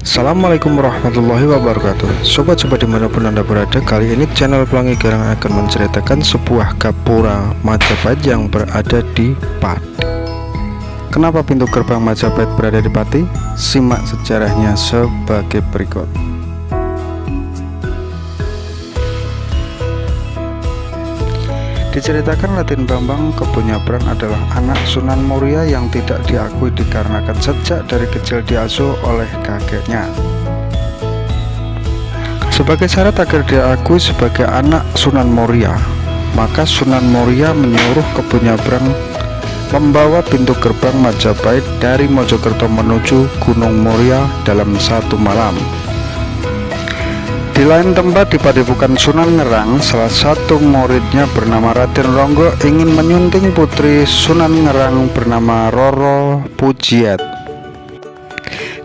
Assalamualaikum warahmatullahi wabarakatuh. Sobat-sobat dimanapun anda berada, kali ini channel Pelangi Garang akan menceritakan sebuah gapura Majapahit yang berada di Pati. Kenapa pintu gerbang Majapahit berada di Pati? Simak sejarahnya sebagai berikut. Diceritakan Raden Bambang Kebonyabrang adalah anak Sunan Muria yang tidak diakui dikarenakan sejak dari kecil diasuh oleh kakeknya. Sebagai syarat agar diakui sebagai anak Sunan Muria, maka Sunan Muria menyuruh Kebonyabrang membawa pintu gerbang Majapahit dari Mojokerto menuju Gunung Muria dalam satu malam. Di lain tempat di Padepokan Sunan Ngerang, salah satu muridnya bernama Raden Ronggo ingin menyunting putri Sunan Ngerang bernama Roro Pujiat.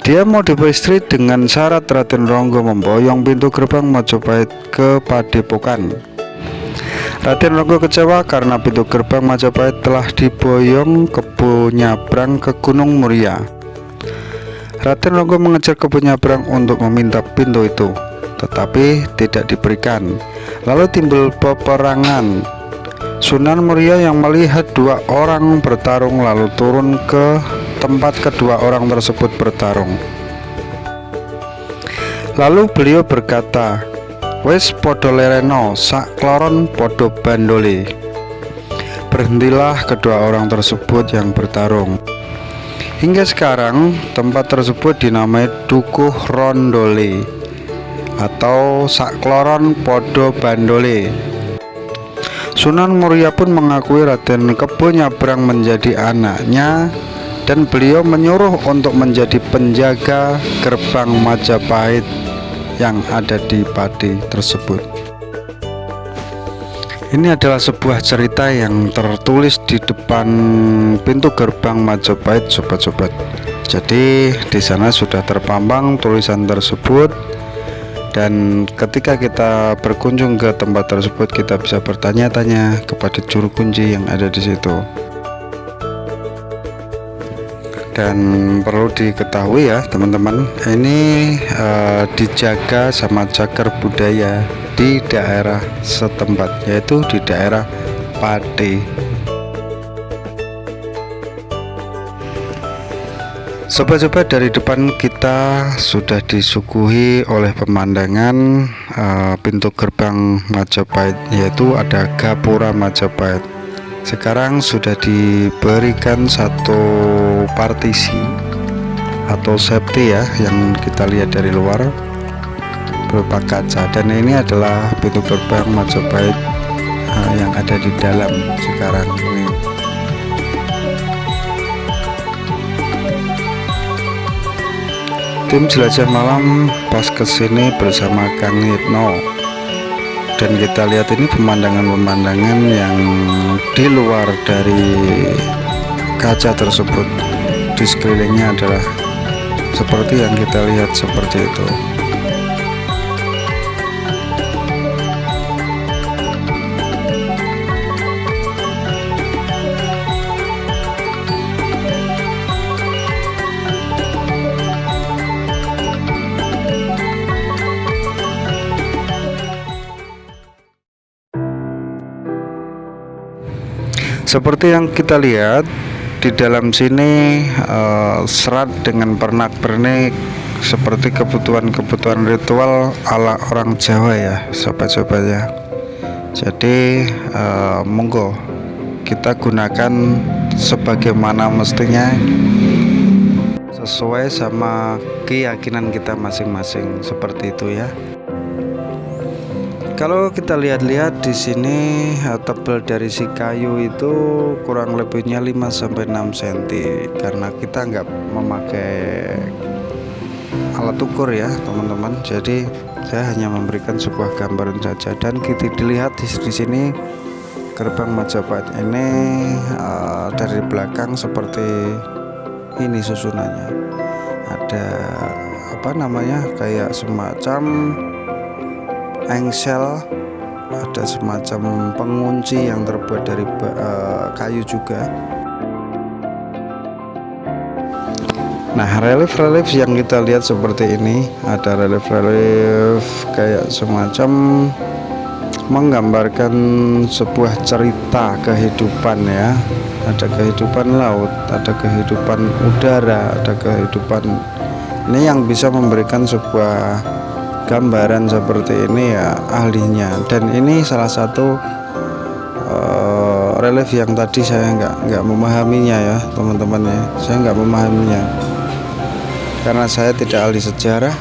Dia mau beristri dengan syarat Raden Ronggo memboyong pintu gerbang Majapahit ke Padepokan. Raden Ronggo kecewa karena pintu gerbang Majapahit telah diboyong Kebonyabrang ke Gunung Muria. Raden Ronggo mengejar Kebonyabrang untuk meminta pintu itu, tetapi tidak diberikan. Lalu timbul peperangan. Sunan Muria yang melihat dua orang bertarung lalu turun ke tempat kedua orang tersebut bertarung. Lalu beliau berkata, "Wes podo lereno, sak kloron podo bandole." Berhentilah kedua orang tersebut yang bertarung. Hingga sekarang tempat tersebut dinamai Dukuh Rondole atau sakloron podo bandole. Sunan Muria pun mengakui Raden Kebonyabrang menjadi anaknya dan beliau menyuruh untuk menjadi penjaga gerbang Majapahit yang ada di Pati tersebut. Ini adalah sebuah cerita yang tertulis di depan pintu gerbang Majapahit, sobat-sobat. Jadi di sana sudah terpampang tulisan tersebut. Dan ketika kita berkunjung ke tempat tersebut, kita bisa bertanya-tanya kepada juru kunci yang ada di situ. Dan perlu diketahui ya teman-teman, ini dijaga sama cagar budaya di daerah setempat, yaitu di daerah Pati. Sobat-sobat, dari depan kita sudah disuguhi oleh pemandangan pintu gerbang Majapahit, yaitu ada gapura Majapahit. Sekarang sudah diberikan satu partisi atau safety ya, yang kita lihat dari luar berupa kaca, dan ini adalah pintu gerbang Majapahit yang ada di dalam sekarang ini. Tim jelajah malam pas kesini bersama Kang Hipno, dan kita lihat ini pemandangan-pemandangan yang di luar dari kaca tersebut. Di sekelilingnya adalah seperti yang kita lihat seperti itu. Seperti yang kita lihat di dalam sini, serat dengan pernak-pernik seperti kebutuhan-kebutuhan ritual ala orang Jawa ya, sobat-sobat ya. Jadi monggo kita gunakan sebagaimana mestinya, sesuai sama keyakinan kita masing-masing, seperti itu ya. Kalau kita lihat-lihat di sini, tebal dari si kayu itu kurang lebihnya 5-6 cm, karena kita nggak memakai alat ukur ya teman-teman. Jadi saya hanya memberikan sebuah gambaran saja, dan kita dilihat di sini gerbang Majapahit ini dari belakang seperti ini susunannya. Ada apa namanya, kayak semacam engsel, ada semacam pengunci yang terbuat dari kayu juga. Nah, relief-relief yang kita lihat seperti ini, ada relief-relief kayak semacam menggambarkan sebuah cerita kehidupan ya. Ada kehidupan laut, ada kehidupan udara, ada kehidupan ini yang bisa memberikan sebuah gambaran seperti ini ya ahlinya. Dan ini salah satu relief yang tadi saya nggak memahaminya ya teman-teman ya. Saya nggak memahaminya karena saya tidak ahli sejarah,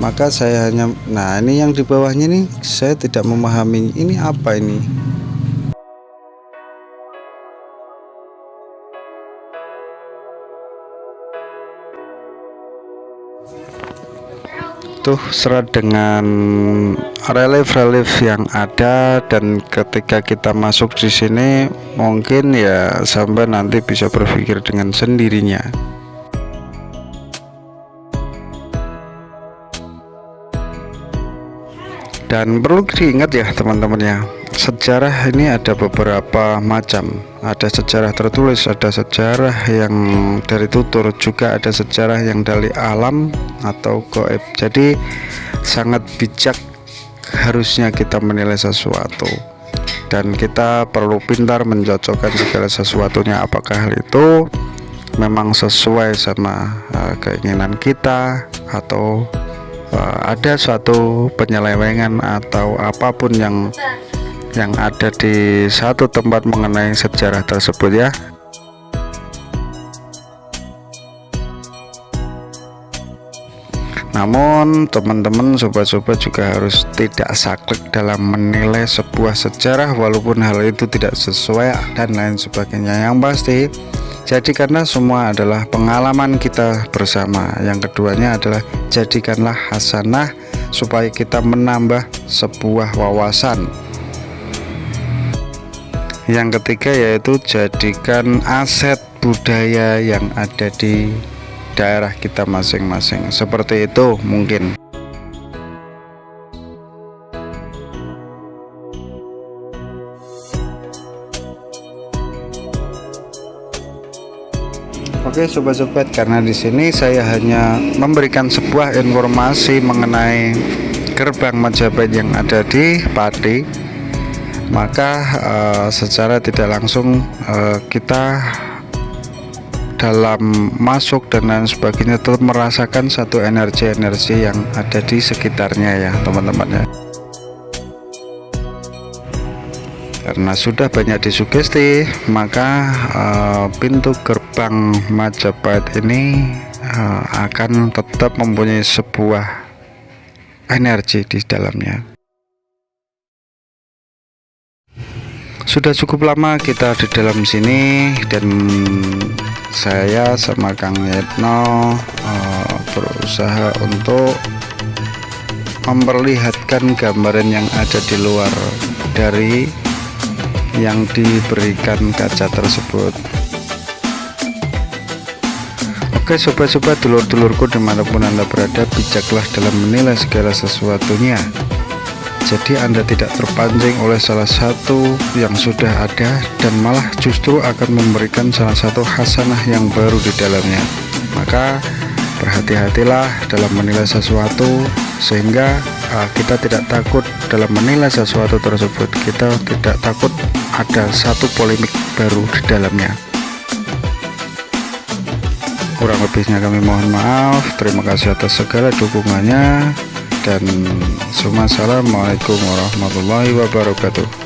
maka saya hanya, nah ini yang di bawahnya nih saya tidak memahami ini apa ini. Tuh serat dengan relief-relief yang ada, dan ketika kita masuk di sini mungkin ya sampai nanti bisa berpikir dengan sendirinya. Dan perlu diingat ya teman-teman ya, sejarah ini ada beberapa macam. Ada sejarah tertulis, ada sejarah yang dari tutur, juga ada sejarah yang dari alam atau gaib. Jadi sangat bijak harusnya kita menilai sesuatu, dan kita perlu pintar mencocokkan segala sesuatunya, apakah hal itu memang sesuai sama keinginan kita, atau ada suatu penyelewengan atau apapun yang ada di satu tempat mengenai sejarah tersebut ya. Namun teman-teman sobat-sobat juga harus tidak saklek dalam menilai sebuah sejarah walaupun hal itu tidak sesuai dan lain sebagainya. Yang pasti jadikanlah semua adalah pengalaman kita bersama. Yang keduanya adalah jadikanlah hasanah supaya kita menambah sebuah wawasan. Yang ketiga yaitu jadikan aset budaya yang ada di daerah kita masing-masing. Seperti itu mungkin. Oke sobat-sobat, karena di sini saya hanya memberikan sebuah informasi mengenai gerbang Majapahit yang ada di Pati, maka secara tidak langsung kita dalam masuk dan lain sebagainya tetap merasakan satu energi-energi yang ada di sekitarnya ya teman-teman ya. Karena sudah banyak disugesti, maka pintu gerbang Majapahit ini akan tetap mempunyai sebuah energi di dalamnya. Sudah cukup lama kita di dalam sini, dan saya sama Kang Yetno berusaha untuk memperlihatkan gambaran yang ada di luar dari yang diberikan kaca tersebut. Oke sobat-sobat, dulur-dulurku dimanapun Anda berada, bijaklah dalam menilai segala sesuatunya. Jadi Anda tidak terpancing oleh salah satu yang sudah ada, dan malah justru akan memberikan salah satu hasanah yang baru di dalamnya. Maka berhati-hatilah dalam menilai sesuatu, sehingga kita tidak takut dalam menilai sesuatu tersebut. Kita tidak takut ada satu polemik baru di dalamnya. Kurang lebihnya kami mohon maaf. Terima kasih atas segala dukungannya, dan assalamualaikum warahmatullahi wabarakatuh.